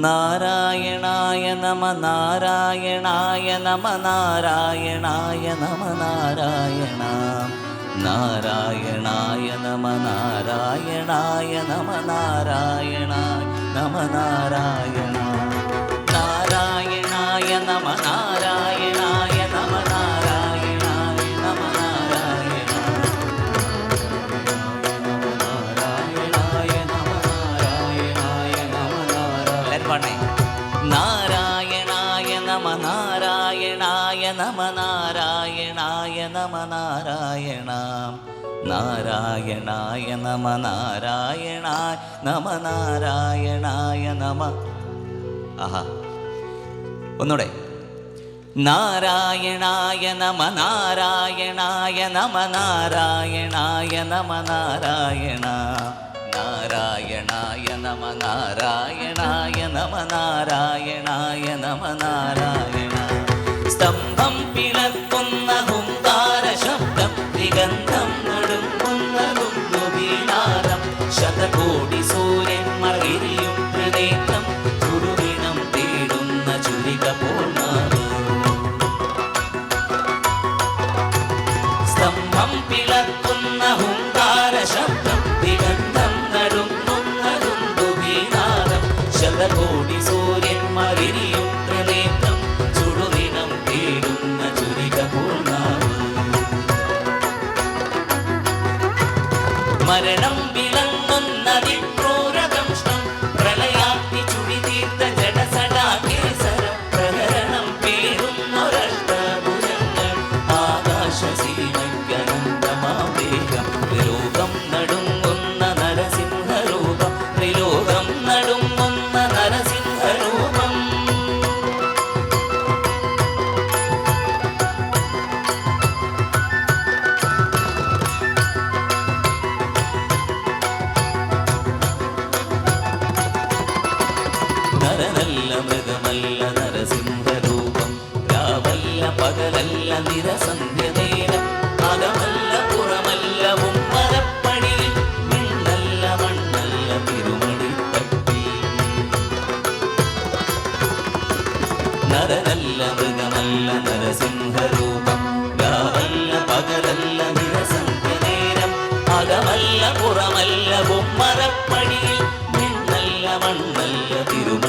നാരായണായ നമ നാരായണായ നമ നാരായണായ നമ നാരായണ നാരായണായ നമ നാരായണായ നമ നാരായണായ നമ നാരായണ നാരായണായ നമ നാരായണായ നമ നാരായണായ നമ നാരായണ നാരായണായ നമ നാരായണായ നമ നാരായണായ നമ നാരായണായ നമ നാരായണായ നമ നാരായണ നാരായണായ നമ നാരായണായ നമ നാരായണായ നമ ആഹാ ഒന്നൂടെ നാരായണായ നമ നാരായണായ നമ നാരായണായ നമ നാരായണ നാരായണായ നമ നാരായണായ നമ നാരായണായ നമ നാരായണ സ്തംഭം പിളർക്കുന്ന ഹുങ്കാര ശബ്ദം ദിഗന്ധം നടുങ്ങുന്നതും വീണാദം ശതകോടി സൂര്യന്മാർ എരിയും ഹൃദയം ചുടുവിണം തേടുന്ന ചുരിക പൂർണ്ണ സ്തംഭം പിളർക്കുന്ന ഹുങ്കാര ശബ്ദം ദിഗന്ധം നടുങ്ങുന്നതും വീണാദം ശതകോടി സൂര്യന്മാർ എരിയും ഹൃദയം ചുടുവിണം തേടുന്ന ചുരിക പൂർണ്ണ മരണം വിളങ്ങുന്നതിക്രൂരദംഷ്ടം പ്രളയാഗ്നി ചുഴിതീർത്ത ജഡസടാകേസരം പ്രഹരണം പേരുന്നൊരഷ്ടഭുജങ്ങൾ ആകാശസീമയ്ക്കനന്തമാവേഗം ത്രിലോകം നടുങ്ങുന്ന നരസിംഹരൂപം ത്രിലോകം നടുങ്ങുന്ന നരസിംഹരൂപം നരനല്ല മൃഗമല്ല നരസിംഹരൂപം രാവല്ല പകലല്ല നിരസന്ധ്യ നേരം അകമല്ല പുറമല്ല ഉമ്മരപ്പടിയിൽ മിന്നല്ല മണ്ണല്ല തിരുമടിപ്പട്ടി നരനല്ല മൃഗമല്ല നരസിംഹരൂപം രാവല്ല പകലല്ല നിരസന്ധ്യ നേരം അകമല്ല പുറമല്ല ഉമ്മരപ്പടിയിൽ മിന്നല്ല മണ്ണല്ല തിരുമ